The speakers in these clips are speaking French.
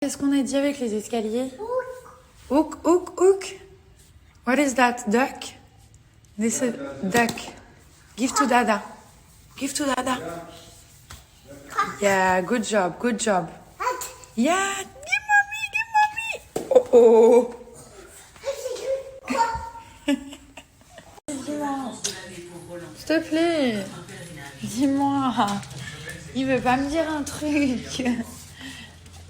Qu'est-ce qu'on a dit avec les escaliers? Hook, hook, hook. What is that? Duck? This is duck. Give to Dada. Give to Dada. Yeah, good job, good job. Yeah, give mommy. Oh oh. Dis-moi. S'il te plaît. Dis-moi. Il veut pas me dire un truc.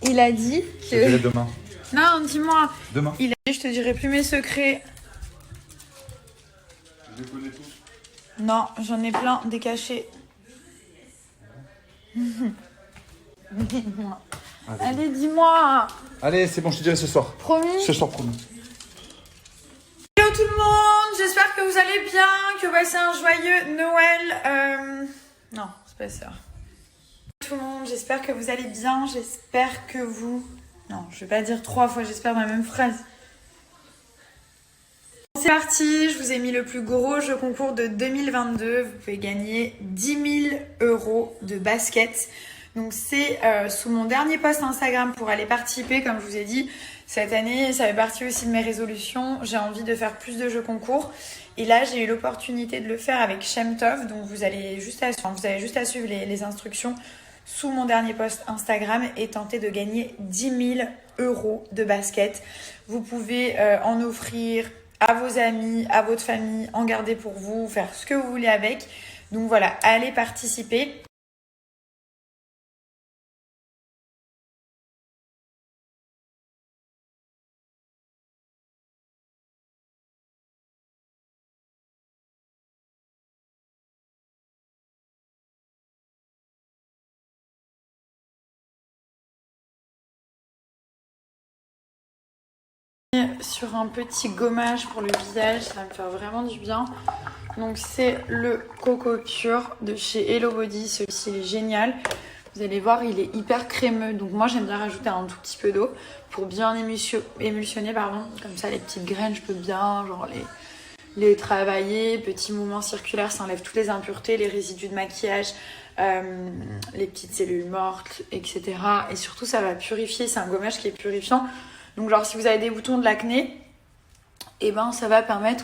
Il a dit que... Je te dirai demain. Non, dis-moi. Demain. Il a dit, je te dirai plus mes secrets. Je les connais tous. Non, j'en ai plein, des cachets. Dis-moi. Allez, dis-moi. Allez, c'est bon, je te dirai ce soir. Promis. Ce soir, promis. Hello tout le monde, j'espère que vous allez bien, que vous passez un joyeux Noël. Non, c'est pas ça. Tout le monde, j'espère que vous allez bien, j'espère que vous... Non, je vais pas dire 3 fois, j'espère dans la même phrase. C'est parti, je vous ai mis le plus gros jeu concours de 2022. Vous pouvez gagner 10 000 € de basket. Donc c'est sous mon dernier post Instagram pour aller participer. Comme je vous ai dit, cette année, ça fait partie aussi de mes résolutions. J'ai envie de faire plus de jeux concours. Et là, j'ai eu l'opportunité de le faire avec Shemtov. Donc vous avez juste à suivre les instructions sous mon dernier post Instagram et tenter de gagner 10 000 € de basket. Vous pouvez en offrir à vos amis, à votre famille, en garder pour vous, faire ce que vous voulez avec. Donc voilà, allez participer. Sur un petit gommage pour le visage, ça va me faire vraiment du bien. Donc c'est le Coco Pure de chez Hello Body. Celui-ci il est génial. Vous allez voir, il est hyper crémeux. Donc moi j'aime bien rajouter un tout petit peu d'eau pour bien émulsionner, pardon. Comme ça les petites graines, je peux bien genre les travailler. Petit mouvement circulaire, ça enlève toutes les impuretés, les résidus de maquillage, les petites cellules mortes, etc. Et surtout ça va purifier, c'est un gommage qui est purifiant. Donc genre si vous avez des boutons, de l'acné, et ben ça va permettre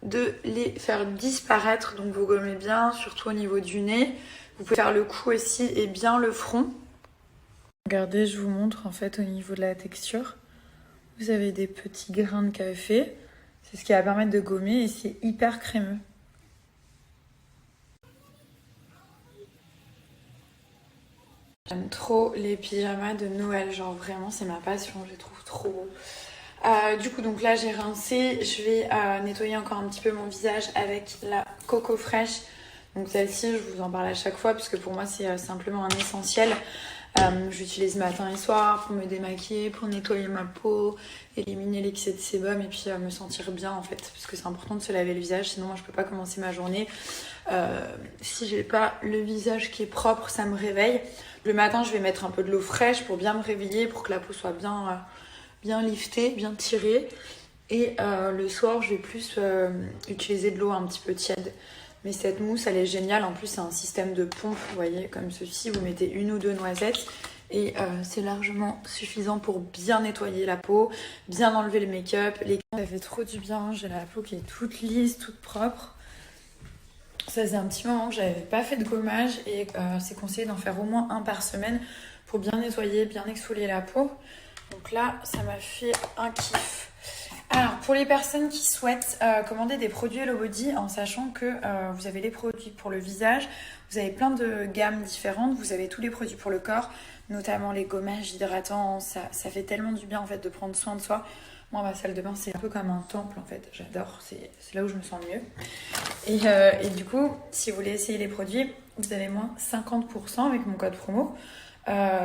de les faire disparaître. Donc vous gommez bien, surtout au niveau du nez. Vous pouvez faire le cou aussi et bien le front. Regardez, je vous montre en fait au niveau de la texture. Vous avez des petits grains de café. C'est ce qui va permettre de gommer et c'est hyper crémeux. J'aime trop les pyjamas de Noël, genre vraiment c'est ma passion, je les trouve trop beaux. Du coup donc là j'ai rincé, je vais nettoyer encore un petit peu mon visage avec la Coco Fresh. Donc celle-ci je vous en parle à chaque fois parce que pour moi c'est simplement un essentiel. J'utilise matin et soir pour me démaquiller, pour nettoyer ma peau, éliminer l'excès de sébum et puis me sentir bien en fait. Parce que c'est important de se laver le visage, sinon moi je peux pas commencer ma journée. Si j'ai pas le visage qui est propre, ça me réveille. Le matin je vais mettre un peu de l'eau fraîche pour bien me réveiller, pour que la peau soit bien liftée, bien tirée. Et le soir je vais plus utiliser de l'eau un petit peu tiède. Mais cette mousse elle est géniale, en plus c'est un système de pompe, vous voyez, comme ceci, vous mettez 1 ou 2 noisettes et c'est largement suffisant pour bien nettoyer la peau, bien enlever le make-up. Ça fait trop du bien, j'ai la peau qui est toute lisse, toute propre. Ça faisait un petit moment que j'avais pas fait de gommage et c'est conseillé d'en faire au moins 1 par semaine pour bien nettoyer, bien exfolier la peau. Donc là ça m'a fait un kiff. Alors, pour les personnes qui souhaitent commander des produits Hello Body, en sachant que vous avez les produits pour le visage, vous avez plein de gammes différentes, vous avez tous les produits pour le corps, notamment les gommages hydratants, ça fait tellement du bien en fait de prendre soin de soi. Moi, ma salle de bain, c'est un peu comme un temple en fait, j'adore, c'est là où je me sens mieux. Et du coup, si vous voulez essayer les produits, vous avez moins 50% avec mon code promo.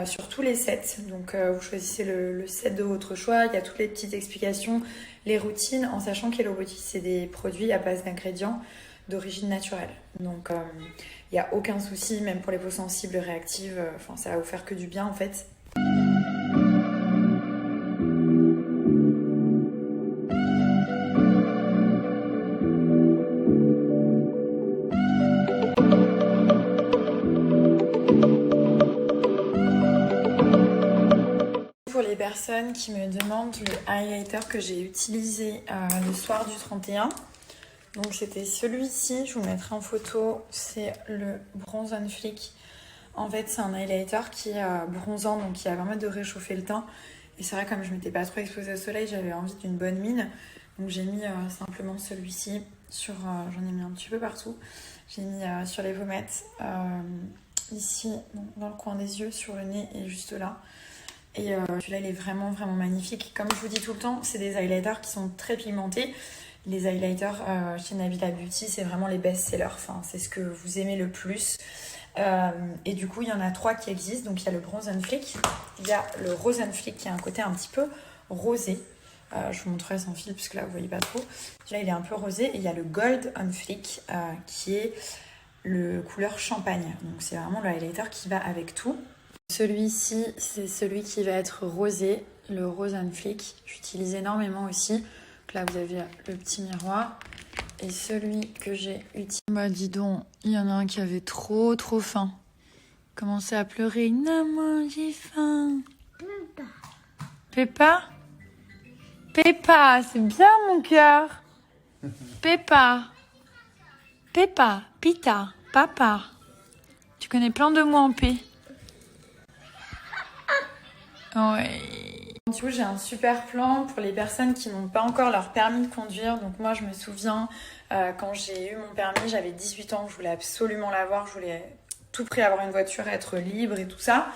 Sur tous les sets, donc vous choisissez le set de votre choix, il y a toutes les petites explications, les routines, en sachant qu'Hello Body c'est des produits à base d'ingrédients d'origine naturelle, donc il n'y a aucun souci, même pour les peaux sensibles, réactives, enfin ça va vous faire que du bien en fait. les personnes qui me demandent le highlighter que j'ai utilisé le soir du 31. Donc c'était celui-ci, je vous mettrai en photo, c'est le Bronze on Fleek. En fait c'est un highlighter qui est bronzant, donc qui va permettre de réchauffer le teint. Et c'est vrai, comme je m'étais pas trop exposée au soleil, j'avais envie d'une bonne mine. Donc j'ai mis simplement celui-ci sur, j'en ai mis un petit peu partout. J'ai mis sur les pommettes, ici, dans le coin des yeux, sur le nez et juste là. Et celui-là, il est vraiment, vraiment magnifique. Comme je vous dis tout le temps, c'est des highlighters qui sont très pigmentés. Les highlighters chez Nabila Beauty, c'est vraiment les best-sellers. Enfin, c'est ce que vous aimez le plus. Et du coup, il y en a 3 qui existent. Donc, il y a le Bronze on Fleek, il y a le Rose on Fleek qui a un côté un petit peu rosé. Je vous montrerai sans fil puisque là, vous voyez pas trop. Là, il est un peu rosé. Et il y a le Gold on Fleek qui est le couleur champagne. Donc, c'est vraiment le highlighter qui va avec tout. Celui-ci, c'est celui qui va être rosé, le Rose on Fleek. J'utilise énormément aussi. Donc là, vous avez le petit miroir. Et celui que j'ai utilisé... Bah dis donc, il y en a un qui avait trop faim. Commençait à pleurer. Maman, j'ai faim. Peppa. Peppa, c'est bien mon cœur. Peppa. Peppa, Pita, Papa. Tu connais plein de mots en P. Ouais. Du coup, j'ai un super plan pour les personnes qui n'ont pas encore leur permis de conduire. Donc moi, je me souviens, quand j'ai eu mon permis, j'avais 18 ans, je voulais absolument l'avoir. Je voulais tout prix avoir une voiture, être libre et tout ça.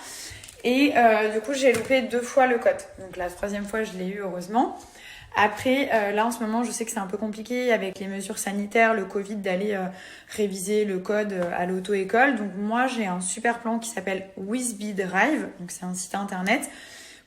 Et du coup, j'ai loupé 2 fois le code. Donc la 3e fois, je l'ai eu heureusement. Après, là en ce moment, je sais que c'est un peu compliqué avec les mesures sanitaires, le Covid, d'aller réviser le code à l'auto-école. Donc moi, j'ai un super plan qui s'appelle Wizbee Drive. Donc c'est un site internet.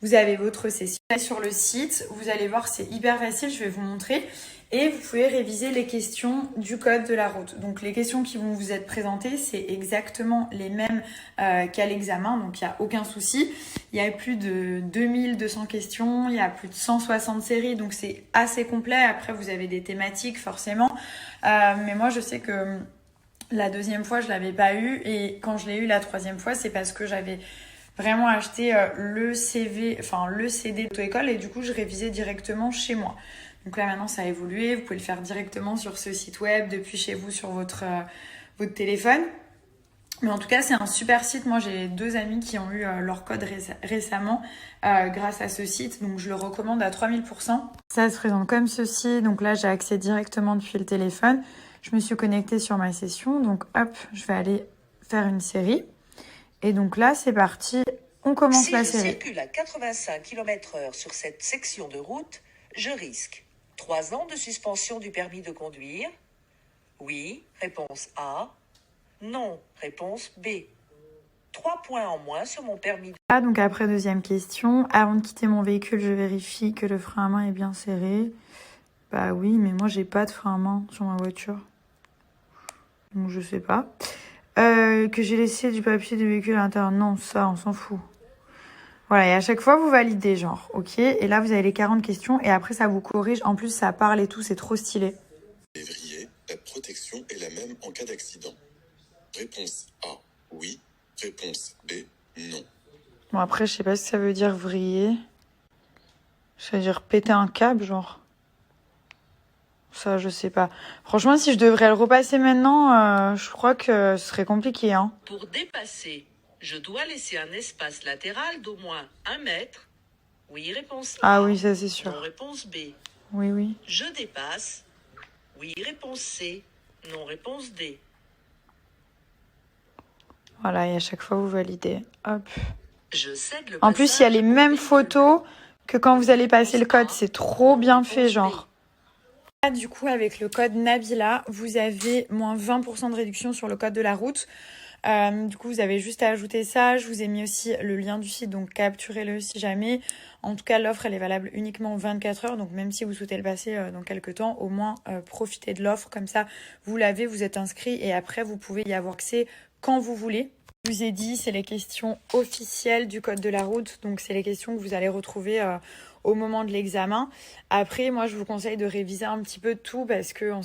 Vous avez votre session sur le site. Vous allez voir, c'est hyper facile. Je vais vous montrer. Et vous pouvez réviser les questions du code de la route. Donc les questions qui vont vous être présentées, c'est exactement les mêmes qu'à l'examen. Donc il n'y a aucun souci. Il y a plus de 2200 questions. Il y a plus de 160 séries. Donc c'est assez complet. Après, vous avez des thématiques forcément. Mais moi, je sais que la 2e fois, je l'avais pas eu. Et quand je l'ai eu la 3e fois, c'est parce que j'avais vraiment acheté le CD d'auto-école. Et du coup, je révisais directement chez moi. Donc là, maintenant, ça a évolué. Vous pouvez le faire directement sur ce site web, depuis chez vous, sur votre téléphone. Mais en tout cas, c'est un super site. Moi, j'ai 2 amis qui ont eu leur code récemment grâce à ce site. Donc, je le recommande à 3000%. Ça se présente comme ceci. Donc là, j'ai accès directement depuis le téléphone. Je me suis connectée sur ma session. Donc, hop, je vais aller faire une série. Et donc là, c'est parti. On commence la série. Si je circule à 85 km/h sur cette section de route, je risque 3 ans de suspension du permis de conduire. Oui, réponse A. Non, réponse B. 3 points en moins sur mon permis. Donc après, 2e question. Avant de quitter mon véhicule, je vérifie que le frein à main est bien serré. Bah oui, mais moi, j'ai pas de frein à main sur ma voiture. Donc je sais pas. Que j'ai laissé du papier du véhicule à l'intérieur. Non, ça, on s'en fout. Voilà, et à chaque fois, vous validez, genre, ok. Et là, vous avez les 40 questions et après, ça vous corrige. En plus, ça parle et tout, c'est trop stylé. Février, la protection est la même en cas d'accident. Réponse A, oui. Réponse B, non. Bon, après, je sais pas ce que ça veut dire vriller. Ça veut dire péter un câble, genre. Ça, je sais pas. Franchement, si je devrais le repasser maintenant, je crois que ce serait compliqué, hein. Pour dépasser, je dois laisser un espace latéral d'au moins 1 mètre. Oui, réponse A. Ah oui, ça c'est sûr. Non, réponse B. Oui. Je dépasse. Oui, réponse C. Non, réponse D. Voilà, et à chaque fois, vous validez. Hop. Je cède le En plus, il y a les mêmes photos que quand vous allez passer le code. C'est trop bien fait, genre. Du coup, avec le code Nabila, vous avez moins 20% de réduction sur le code de la route. Du coup, vous avez juste à ajouter ça. Je vous ai mis aussi le lien du site, donc capturez-le si jamais. En tout cas, l'offre, elle est valable uniquement 24 heures. Donc, même si vous souhaitez le passer dans quelques temps, au moins profitez de l'offre. Comme ça, vous l'avez, vous êtes inscrit et après, vous pouvez y avoir accès quand vous voulez. Je vous ai dit, c'est les questions officielles du code de la route. Donc, c'est les questions que vous allez retrouver au moment de l'examen. Après, moi, je vous conseille de réviser un petit peu tout parce qu'on